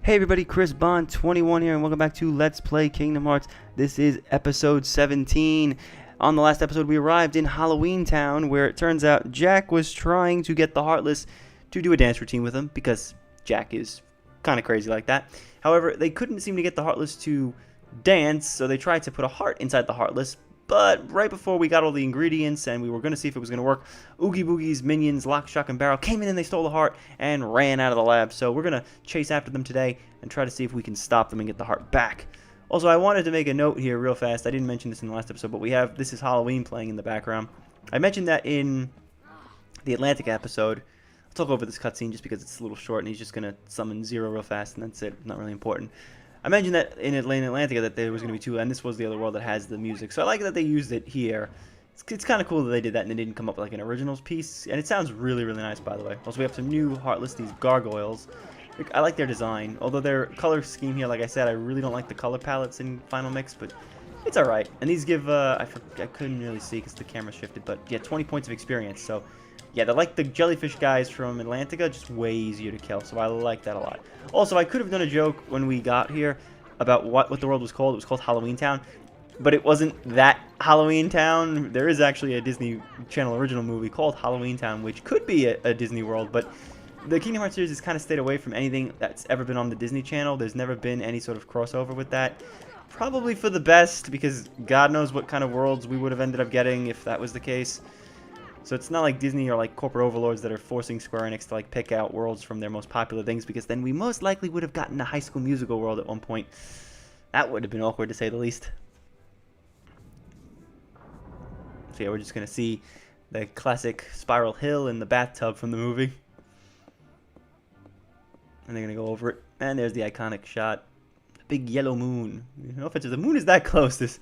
Hey everybody, Chris Bond 21 here, and welcome back to Let's Play Kingdom Hearts. This is episode 17. On the last episode, we arrived in Halloween Town, where it turns out Jack was trying to get the Heartless to do a dance routine with him, because Jack is kind of crazy like that. However, they couldn't seem to get the Heartless to dance, so they tried to put a heart inside the Heartless. But right before we got all the ingredients and we were going to see if it was going to work, Oogie Boogie's minions, Lock, Shock, and Barrel, came in and they stole the heart and ran out of the lab. So we're going to chase after them today and try to see if we can stop them and get the heart back. Also, I wanted to make a note here real fast. I didn't mention this in the last episode, but This Is Halloween playing in the background. I mentioned that in the Atlantic episode. I'll talk over this cutscene just because it's a little short and he's just going to summon Zero real fast and that's it. Not really important. I mentioned that in Atlantica that there was going to be two, and this was the other world that has the music. So I like that they used it here. It's kind of cool that they did that and they didn't come up with like an originals piece. And it sounds really, really nice, by the way. Also, we have some new Heartless, these gargoyles. I like their design. Although their color scheme here, like I said, I really don't like the color palettes in Final Mix, but it's alright. And these give, I couldn't really see because the camera shifted, but yeah, 20 points of experience. So yeah, they're like the jellyfish guys from Atlantica, just way easier to kill, so I like that a lot. Also, I could have done a joke when we got here about what the world was called. It was called Halloween Town, but it wasn't that Halloween Town. There is actually a Disney Channel original movie called Halloween Town, which could be a Disney World, but the Kingdom Hearts series has kind of stayed away from anything that's ever been on the Disney Channel. There's never been any sort of crossover with that. Probably for the best, because God knows what kind of worlds we would have ended up getting if that was the case. So it's not like Disney or like corporate overlords that are forcing Square Enix to like pick out worlds from their most popular things, because then we most likely would have gotten a High School Musical world at one point. That would have been awkward to say the least. So yeah, we're just going to see the classic Spiral Hill in the bathtub from the movie. And they're going to go over it. And there's the iconic shot. The big yellow moon. You know, if the moon is that close, there's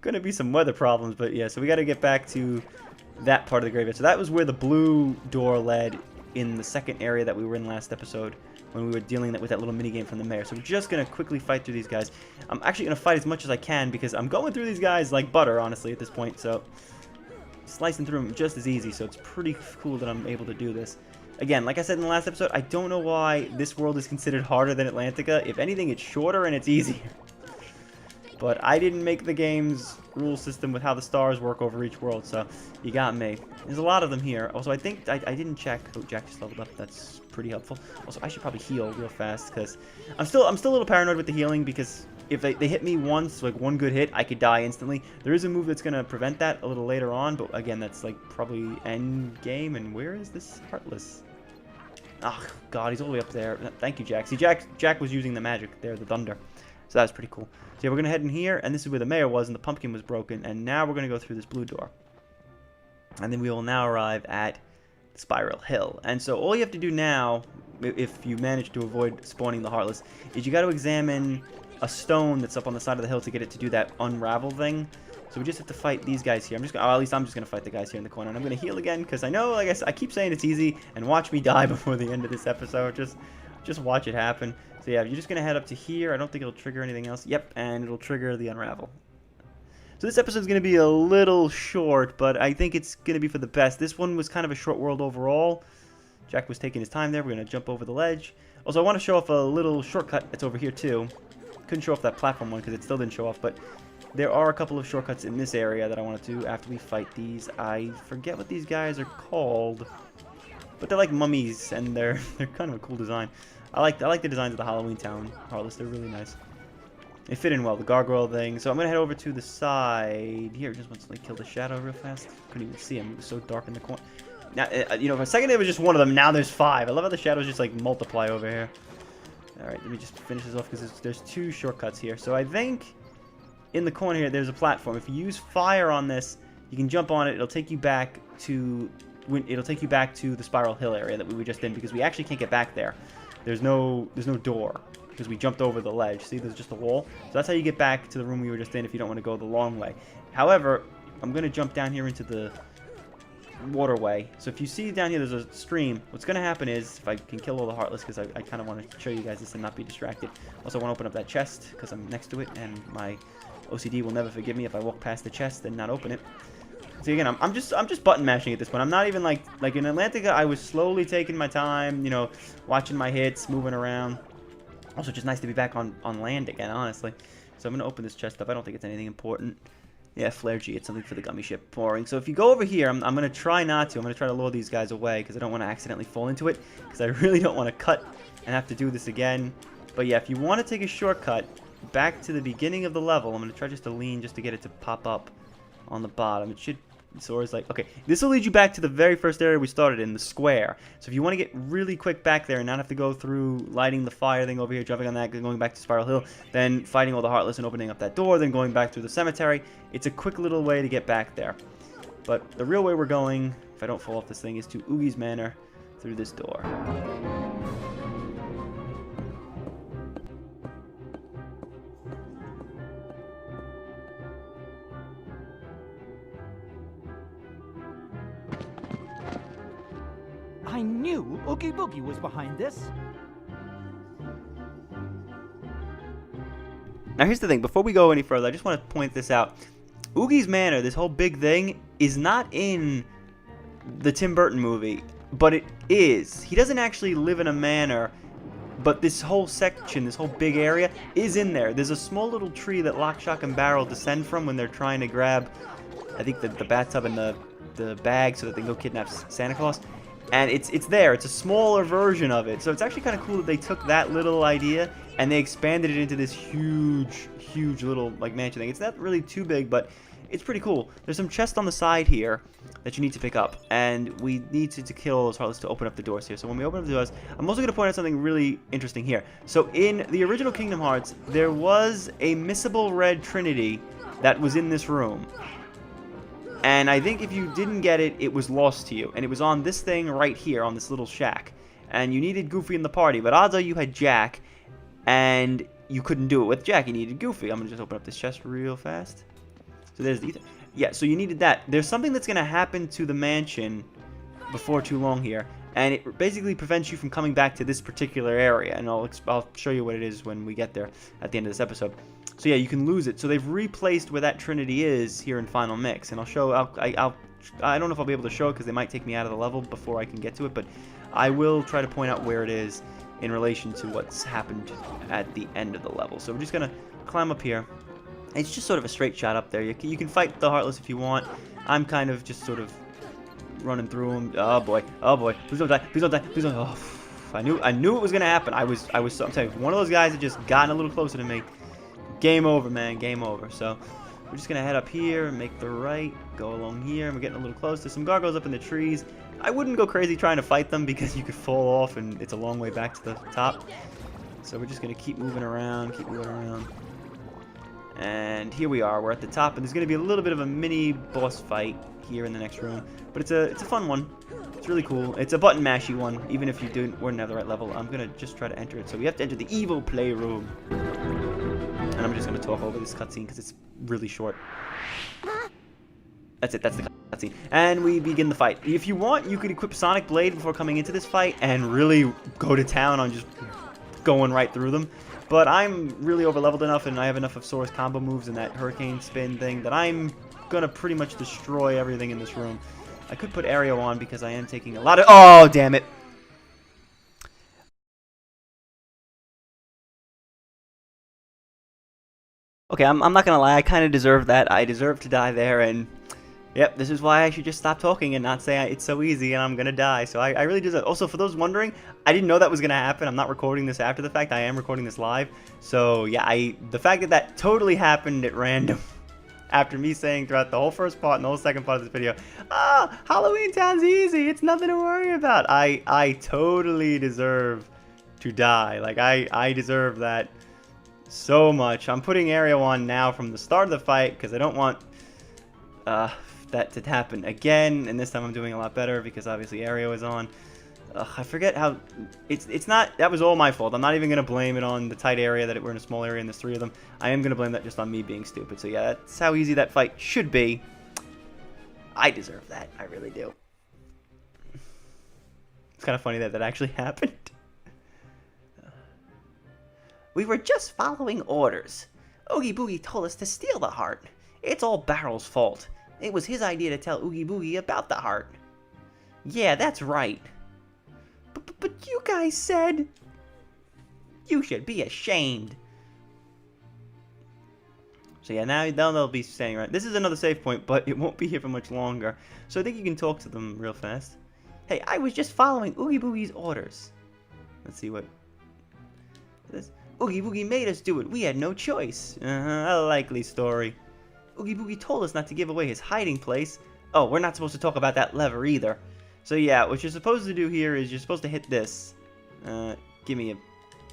going to be some weather problems. But yeah, so we got to get back to that part of the graveyard. So that was where the blue door led in the second area that we were in last episode when we were dealing with that little minigame from the mayor. So we're just going to quickly fight through these guys. I'm actually going to fight as much as I can because I'm going through these guys like butter, honestly, at this point. So slicing through them just as easy. So it's pretty cool that I'm able to do this. Again, like I said in the last episode, I don't know why this world is considered harder than Atlantica. If anything, it's shorter and it's easier. But I didn't make the game's rule system with how the stars work over each world, so you got me. There's a lot of them here. Also, I think I didn't check. Oh, Jack just leveled up. That's pretty helpful. Also, I should probably heal real fast because I'm still a little paranoid with the healing, because if they hit me once, like one good hit, I could die instantly. There is a move that's gonna prevent that a little later on, but again, that's like probably end game. And where is this Heartless? Oh God, he's all the way up there. Thank you, Jack. See, Jack was using the magic there, the thunder. So that was pretty cool. So yeah, we're going to head in here, and this is where the mayor was, and the pumpkin was broken, and now we're going to go through this blue door. And then we will now arrive at Spiral Hill. And so all you have to do now, if you manage to avoid spawning the Heartless, is you got to examine a stone that's up on the side of the hill to get it to do that unravel thing. So we just have to fight these guys here. At least I'm just going to fight the guys here in the corner. And I'm going to heal again, because I know, like I keep saying it's easy, and watch me die before the end of this episode. Just watch it happen. So yeah, you're just going to head up to here. I don't think it'll trigger anything else. Yep, and it'll trigger the unravel. So this episode's going to be a little short, but I think it's going to be for the best. This one was kind of a short world overall. Jack was taking his time there. We're going to jump over the ledge. Also, I want to show off a little shortcut that's over here too. Couldn't show off that platform one because it still didn't show off, but there are a couple of shortcuts in this area that I want to do after we fight these. I forget what these guys are called, but they're like mummies, and they're kind of a cool design. I like the designs of the Halloween Town Heartless. They're really nice. They fit in well, the gargoyle thing. So I'm gonna head over to the side here. Just want to like kill the shadow real fast. Couldn't even see him. It was so dark in the corner. Now, you know, for a second it was just one of them. Now there's 5. I love how the shadows just like multiply over here. All right, let me just finish this off because there's 2 shortcuts here. So I think in the corner here there's a platform. If you use fire on this, you can jump on it. It'll take you back to the Spiral Hill area that we were just in, because we actually can't get back there. There's no door because we jumped over the ledge. See, there's just a wall. So that's how you get back to the room we were just in if you don't want to go the long way. However, I'm going to jump down here into the waterway. So if you see down here there's a stream, what's going to happen is, if I can kill all the Heartless, because I kind of want to show you guys this and not be distracted. Also, I want to open up that chest because I'm next to it, and my OCD will never forgive me if I walk past the chest and not open it. See, again, I'm just button mashing at this point. I'm not even like in Atlantica, I was slowly taking my time, you know, watching my hits, moving around. Also, just nice to be back on land again, honestly. So I'm going to open this chest up. I don't think it's anything important. Yeah, Flare G, it's something for the gummy ship. Boring. So if you go over here, I'm going to try not to. I'm going to try to lure these guys away because I don't want to accidentally fall into it. Because I really don't want to cut and have to do this again. But yeah, if you want to take a shortcut back to the beginning of the level, I'm going to try just to lean just to get it to pop up on the bottom. It should... Sora's like, okay, this will lead you back to the very first area we started in, the square. So if you want to get really quick back there and not have to go through lighting the fire thing over here, jumping on that, going back to Spiral Hill, then fighting all the Heartless and opening up that door, then going back through the cemetery, it's a quick little way to get back there. But the real way we're going, if I don't fall off this thing, is to Oogie's Manor through this door. I knew Oogie Boogie was behind this. Now here's the thing, before we go any further, I just want to point this out. Oogie's Manor, this whole big thing, is not in the Tim Burton movie, but it is. He doesn't actually live in a manor, but this whole section, this whole big area, is in there. There's a small little tree that Lock, Shock, and Barrel descend from when they're trying to grab, I think, the bathtub and the bag so that they can go kidnap Santa Claus. And it's there. It's a smaller version of it. So it's actually kind of cool that they took that little idea and they expanded it into this huge little like mansion thing. It's not really too big, but it's pretty cool. There's some chests on the side here that you need to pick up, and we need to kill those Heartless to open up the doors here. So when we open up the doors, I'm also going to point out something really interesting here. So in the original Kingdom Hearts, there was a missable red trinity that was in this room. And I think if you didn't get it, it was lost to you. And it was on this thing right here, on this little shack. And you needed Goofy in the party, but odds are you had Jack, and you couldn't do it with Jack. You needed Goofy. I'm going to just open up this chest real fast. So there's the... Yeah, so you needed that. There's something that's going to happen to the mansion before too long here. And it basically prevents you from coming back to this particular area. And I'll show you what it is when we get there at the end of this episode. So yeah, you can lose it. So they've replaced where that Trinity is here in Final Mix, and I'll show. I don't know if I'll be able to show it because they might take me out of the level before I can get to it, but I will try to point out where it is in relation to what's happened at the end of the level. So we're just gonna climb up here. It's just sort of a straight shot up there. You can fight the Heartless if you want. I'm kind of just sort of running through them. Oh boy, please don't die, please don't die, please don't. Oh, I knew it was gonna happen. I'm telling you, one of those guys had just gotten a little closer to me. Game over, man. Game over. So we're just going to head up here and make the right. Go along here. And we're getting a little close. There's some gargoyles up in the trees. I wouldn't go crazy trying to fight them because you could fall off and it's a long way back to the top. So we're just going to keep moving around. And here we are. We're at the top. And there's going to be a little bit of a mini boss fight here in the next room. But it's a fun one. It's really cool. It's a button mashy one. Even if you wouldn't have the right level. I'm going to just try to enter it. So we have to enter the evil playroom. And I'm just going to talk over this cutscene because it's really short. That's it. That's the cutscene. And we begin the fight. If you want, you could equip Sonic Blade before coming into this fight and really go to town on just going right through them. But I'm really over-leveled enough and I have enough of Sora's combo moves and that Hurricane Spin thing that I'm going to pretty much destroy everything in this room. I could put Aereo on because I am taking a lot of... Oh, damn it. Okay, I'm not gonna lie, I kind of deserve that. I deserve to die there, and yep, this is why I should just stop talking and not say it's so easy and I'm gonna die. So I really deserve. Also, for those wondering, I didn't know that was gonna happen. I'm not recording this after the fact. I am recording this live. So yeah, the fact that totally happened at random after me saying throughout the whole first part and the whole second part of this video, Halloween Town's easy. It's nothing to worry about. I totally deserve to die. Like I deserve that. So much. I'm putting Aereo on now from the start of the fight because I don't want that to happen again, and this time I'm doing a lot better because obviously Aereo is on. I forget how... It's not... That was all my fault. I'm not even going to blame it on the tight area that we're in a small area and there's 3 of them. I am going to blame that just on me being stupid. So yeah, that's how easy that fight should be. I deserve that. I really do. It's kind of funny that that actually happened. We were just following orders. Oogie Boogie told us to steal the heart. It's all Barrel's fault. It was his idea to tell Oogie Boogie about the heart. Yeah, that's right. But you guys said... You should be ashamed. So yeah, now they'll be staying right. This is another save point, but it won't be here for much longer. So I think you can talk to them real fast. Hey, I was just following Oogie Boogie's orders. Let's see what this. Oogie Boogie made us do it. We had no choice. A likely story. Oogie Boogie told us not to give away his hiding place. Oh, we're not supposed to talk about that lever either. So yeah, what you're supposed to do here is you're supposed to hit this. Give me a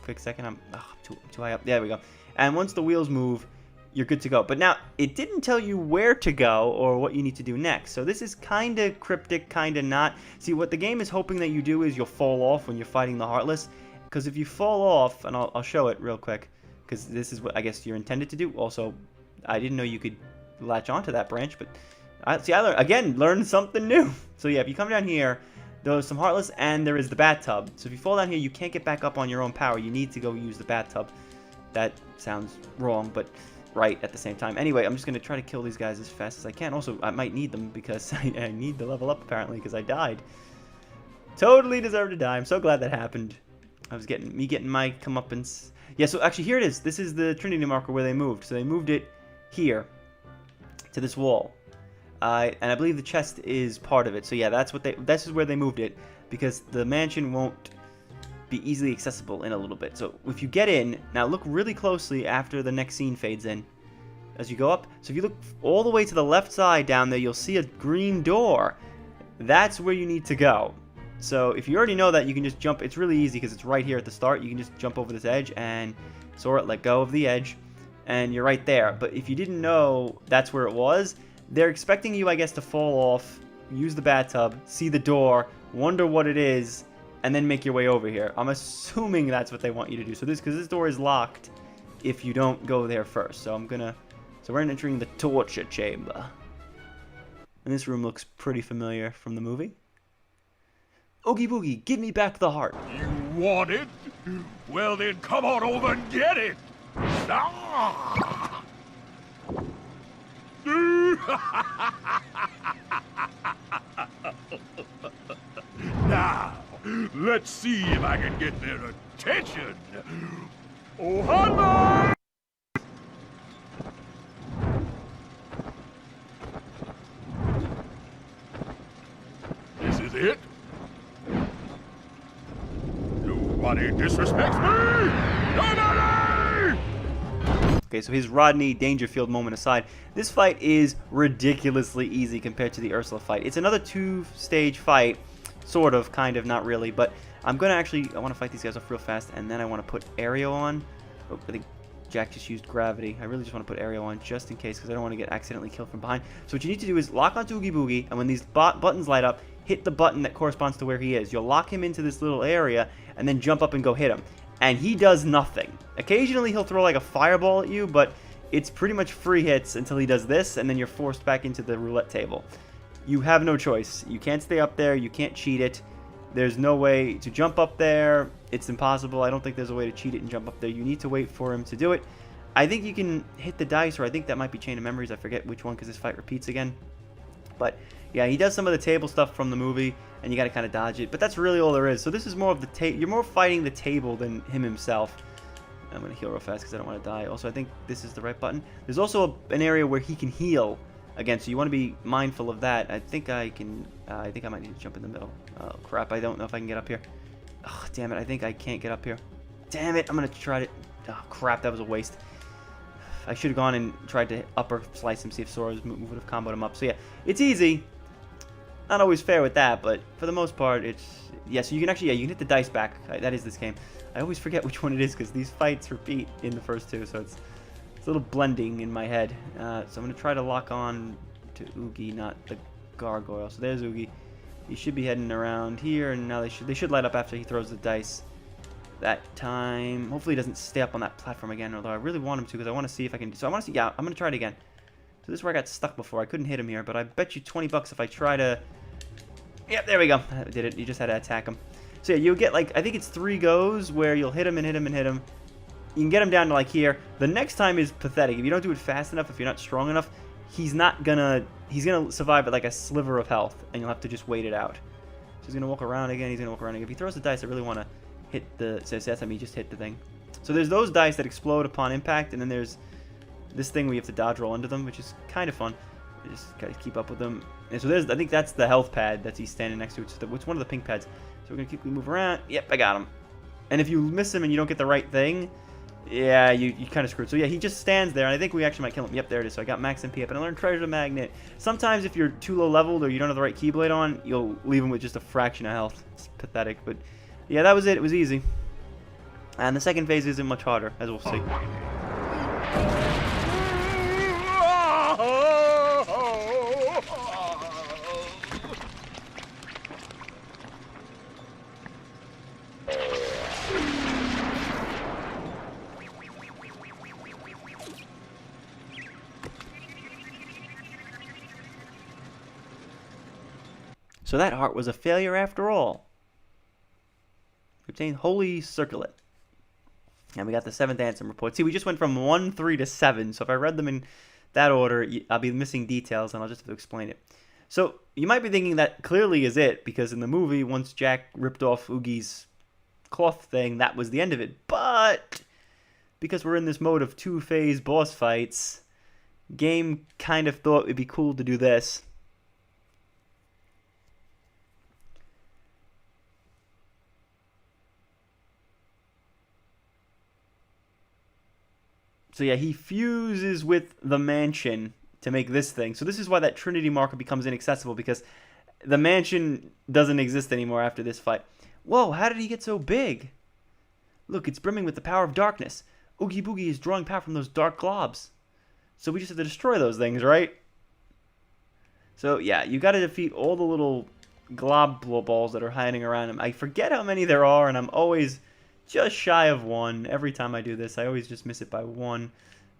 quick second. I'm too high up. There we go. And once the wheels move, you're good to go. But now, it didn't tell you where to go or what you need to do next. So this is kind of cryptic, kind of not. See, what the game is hoping that you do is you'll fall off when you're fighting the Heartless. Because if you fall off, and I'll show it real quick, because this is what I guess you're intended to do. Also, I didn't know you could latch onto that branch, but I learned something new. So yeah, if you come down here, there's some Heartless, and there is the bathtub. So if you fall down here, you can't get back up on your own power. You need to go use the bathtub. That sounds wrong, but right at the same time. Anyway, I'm just going to try to kill these guys as fast as I can. Also, I might need them because I need to level up apparently because I died. Totally deserved to die. I'm so glad that happened. I was getting my comeuppance. Yeah, so actually here it is. This is the Trinity marker where they moved. So they moved it here to this wall. And I believe the chest is part of it. So yeah, this is where they moved it because the mansion won't be easily accessible in a little bit. So if you get in, now look really closely after the next scene fades in as you go up. So if you look all the way to the left side down there, you'll see a green door. That's where you need to go. So if you already know that, you can just jump. It's really easy because it's right here at the start. You can just jump over this edge and Sora let go of the edge and you're right there. But if you didn't know that's where it was, they're expecting you, I guess, to fall off, use the bathtub, see the door, wonder what it is, and then make your way over here. I'm assuming that's what they want you to do. So because this door is locked if you don't go there first. So we're entering the torture chamber. And this room looks pretty familiar from the movie. Oogie Boogie, give me back the heart. You want it? Well then come on over and get it! Ah! Now, let's see if I can get their attention. Oh, hello! This is it? Nobody disrespects me! Nobody! Okay, so his Rodney Dangerfield moment aside, this fight is ridiculously easy compared to the Ursula fight. It's another two-stage fight, sort of, kind of, not really, but I'm going to I want to fight these guys off real fast, and then I want to put Aerial on. Oh, I think Jack just used gravity. I really just want to put Aerial on just in case, because I don't want to get accidentally killed from behind. So what you need to do is lock onto Oogie Boogie, and when these buttons light up, hit the button that corresponds to where he is. You'll lock him into this little area, and then jump up and go hit him. And he does nothing. Occasionally he'll throw like a fireball at you, but it's pretty much free hits until he does this, and then you're forced back into the roulette table. You have no choice. You can't stay up there. You can't cheat it. There's no way to jump up there. It's impossible. I don't think there's a way to cheat it and jump up there. You need to wait for him to do it. I think you can hit the dice, or I think that might be Chain of Memories. I forget which one because this fight repeats again. But yeah, he does some of the table stuff from the movie, and you got to kind of dodge it. But that's really all there is. So this is more of the table. You're more fighting the table than him himself. I'm going to heal real fast because I don't want to die. Also, I think this is the right button. There's also an area where he can heal again, so you want to be mindful of that. I think I can. I think I might need to jump in the middle. Oh crap! I don't know if I can get up here. Oh damn it! I think I can't get up here. Damn it! I'm gonna try to. Oh crap! That was a waste. I should have gone and tried to upper slice him, see if Sora's move would have comboed him up. So yeah, it's easy. Not always fair with that, but for the most part, it's so you can actually you can hit the dice back. That is this game. I always forget which one it is because these fights repeat in the first two, so it's a little blending in my head. So I'm gonna try to lock on to Oogie, not the gargoyle. So there's Oogie. He should be heading around here, and now they should light up after he throws the dice. That time, hopefully he doesn't stay up on that platform again. Although I really want him to because I want to see if I can. So I want to see. Yeah, I'm gonna try it again. So this is where I got stuck before. I couldn't hit him here, but I bet you 20 bucks if I try to. Yep, there we go. I did it. You just had to attack him. So yeah, you'll get like, I think it's 3 goes where you'll hit him and hit him and hit him. You can get him down to like here. The next time is pathetic. If you don't do it fast enough, if you're not strong enough, he's gonna survive at like a sliver of health, and you'll have to just wait it out. So he's gonna walk around again. He's gonna walk around again. If he throws the dice, I really want to hit the. So that's me. Just hit the thing. So there's those dice that explode upon impact, and then there's this thing where you have to dodge roll under them, which is kind of fun. You just gotta keep up with them. And so I think that's the health pad that he's standing next to. It's one of the pink pads. So we're gonna quickly move around. Yep, I got him. And if you miss him and you don't get the right thing, yeah, you kind of screwed. So yeah, he just stands there, and I think we actually might kill him. Yep, there it is. So I got max MP up, and I learned Treasure Magnet. Sometimes if you're too low leveled or you don't have the right Keyblade on, you'll leave him with just a fraction of health. It's pathetic, but yeah, that was it. It was easy. And the second phase isn't much harder, as we'll see. So that heart was a failure after all. We obtained Holy Circlet. And we got the 7th Ansem report. See, we just went from 1, 3 to 7. So if I read them in that order, I'll be missing details, and I'll just have to explain it. So you might be thinking that clearly is it, because in the movie, once Jack ripped off Oogie's cloth thing, that was the end of it. But because we're in this mode of 2-phase boss fights, game kind of thought it'd be cool to do this. So yeah, he fuses with the mansion to make this thing. So this is why that Trinity marker becomes inaccessible, because the mansion doesn't exist anymore after this fight. Whoa, how did he get so big? Look, it's brimming with the power of darkness. Oogie Boogie is drawing power from those dark globs. So we just have to destroy those things, right? So yeah, you got to defeat all the little glob balls that are hiding around him. I forget how many there are, and I'm always just shy of 1. Every time I do this, I always just miss it by 1.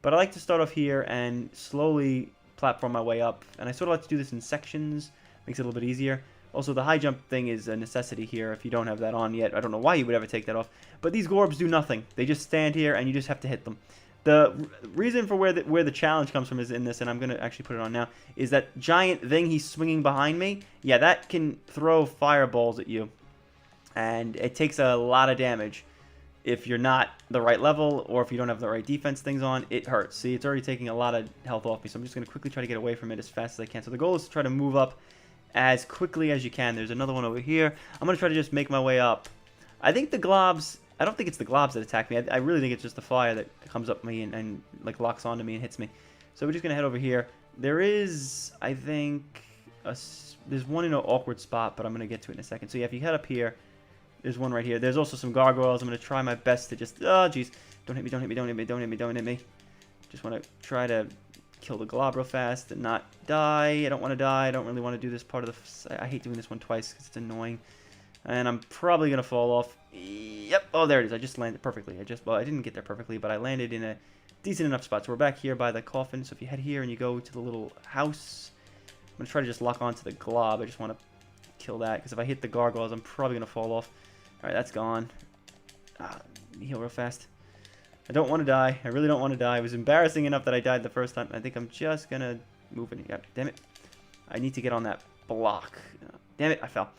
But I like to start off here and slowly platform my way up. And I sort of like to do this in sections. Makes it a little bit easier. Also, the high jump thing is a necessity here if you don't have that on yet. I don't know why you would ever take that off. But these Gorbs do nothing. They just stand here, and you just have to hit them. The reason for where the challenge comes from is in this, and I'm going to actually put it on now, is that giant thing he's swinging behind me. Yeah, that can throw fireballs at you. And it takes a lot of damage. If you're not the right level, or if you don't have the right defense things on, it hurts. See, it's already taking a lot of health off me, so I'm just going to quickly try to get away from it as fast as I can. So the goal is to try to move up as quickly as you can. There's another one over here. I'm going to try to just make my way up. I think the globs, I don't think it's the globs that attack me. I really think it's just the fire that comes up me and like locks onto me and hits me. So we're just going to head over here. There is, I think, there's one in an awkward spot, but I'm going to get to it in a second. So yeah, if you head up here, there's one right here. There's also some gargoyles. I'm going to try my best to just... Oh, jeez. Don't hit me, don't hit me, don't hit me, don't hit me, don't hit me. Just want to try to kill the glob real fast and not die. I don't want to die. I don't really want to do this part of the... I hate doing this one twice because it's annoying. And I'm probably going to fall off. Yep. Oh, there it is. I just landed perfectly. Well, I didn't get there perfectly, but I landed in a decent enough spot. So we're back here by the coffin. So if you head here and you go to the little house, I'm going to try to just lock onto the glob. I just want to kill that because if I hit the gargoyles, I'm probably going to fall off. Alright, that's gone. Heal real fast. I don't want to die. I really don't want to die. It was embarrassing enough that I died the first time. I think I'm just going to move in. Yeah, damn it. I need to get on that block. Damn it, I fell.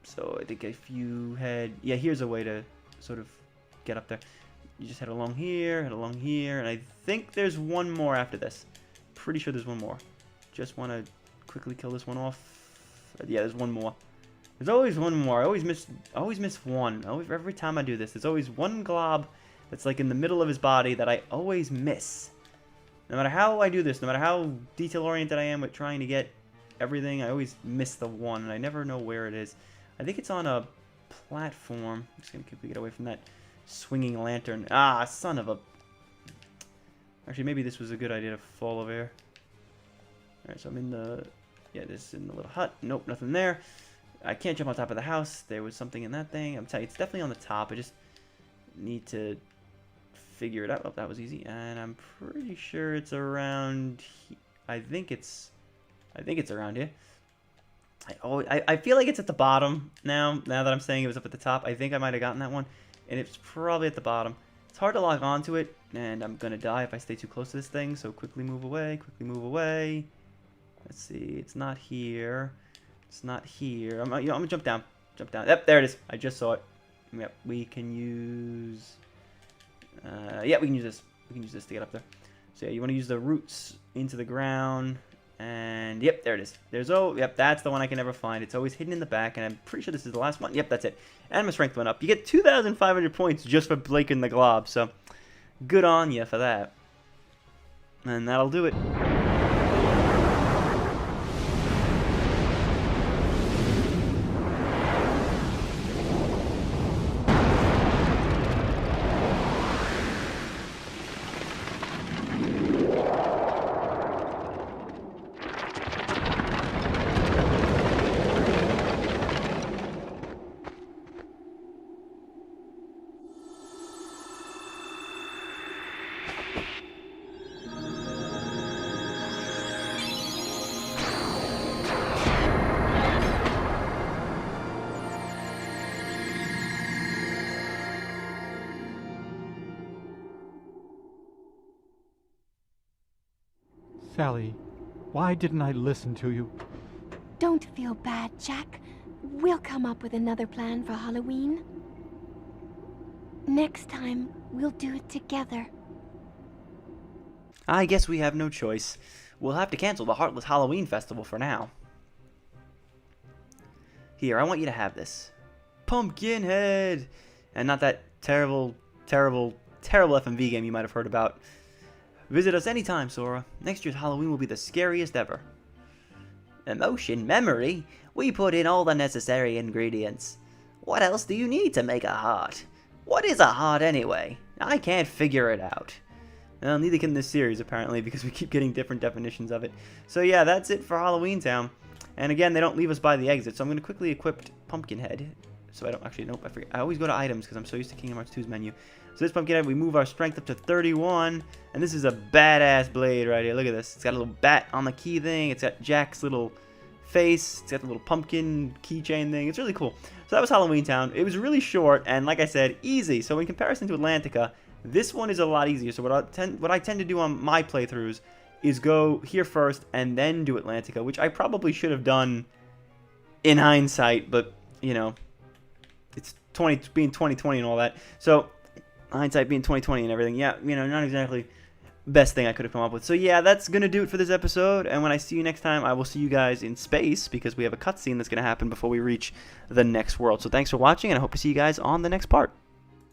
So I think if you head... Yeah, here's a way to sort of get up there. You just head along here, and I think there's one more after this. Pretty sure there's one more. Just want to quickly kill this one off. Yeah, there's one more. There's always one more. I always miss one. Every time I do this, there's always one glob that's like in the middle of his body that I always miss. No matter how I do this, no matter how detail-oriented I am with trying to get everything, I always miss the one, and I never know where it is. I think it's on a platform. I'm just going to quickly get away from that swinging lantern. Ah, son of a... Actually, maybe this was a good idea to fall over here. Alright, so I'm in the... Yeah, this is in the little hut. Nope, nothing there. I can't jump on top of the house. There was something in that thing. I'm telling you, it's definitely on the top. I just need to figure it out. Oh, that was easy. And I'm pretty sure it's around... I think it's around here. I feel like it's at the bottom now that I'm saying it was up at the top. I think I might have gotten that one, and it's probably at the bottom. It's hard to lock onto it, and I'm going to die if I stay too close to this thing, so quickly move away, quickly move away. Let's see, it's not here. It's not here. I'm going to jump down. Jump down. Yep, there it is. I just saw it. Yep, we can use... Yeah, we can use this. We can use this to get up there. So yeah, you want to use the roots into the ground. And yep, there it is. Yep, that's the one I can never find. It's always hidden in the back, and I'm pretty sure this is the last one. Yep, that's it. And my strength went up. You get 2,500 points just for breaking the glob, so good on you for that. And that'll do it. Sally, why didn't I listen to you? Don't feel bad, Jack. We'll come up with another plan for Halloween. Next time, we'll do it together. I guess we have no choice. We'll have to cancel the Heartless Halloween Festival for now. Here, I want you to have this. Pumpkinhead! And not that terrible FMV game you might have heard about. Visit us anytime, Sora. Next year's Halloween will be the scariest ever. Emotion memory? We put in all the necessary ingredients. What else do you need to make a heart? What is a heart anyway? I can't figure it out. Well, neither can this series apparently, because we keep getting different definitions of it. So yeah, that's it for Halloween Town. And again, they don't leave us by the exit, so I'm going to quickly equip Pumpkinhead. So I don't actually, nope, I forget. I always go to items because I'm so used to Kingdom Hearts 2's menu. So this Pumpkinhead, we move our strength up to 31. And this is a badass blade right here. Look at this. It's got a little bat on the key thing. It's got Jack's little face. It's got the little pumpkin keychain thing. It's really cool. So that was Halloween Town. It was really short and, like I said, easy. So in comparison to Atlantica, this one is a lot easier. So what I tend to do on my playthroughs is go here first and then do Atlantica, which I probably should have done in hindsight, but, you know, it's being 2020 and all that. So hindsight being 2020 and everything, yeah, you know, not exactly best thing I could have come up with. So yeah, that's gonna do it for this episode, and when I see you next time, I will see you guys in space, because we have a cutscene that's gonna happen before we reach the next world. So thanks for watching, and I hope to see you guys on the next part.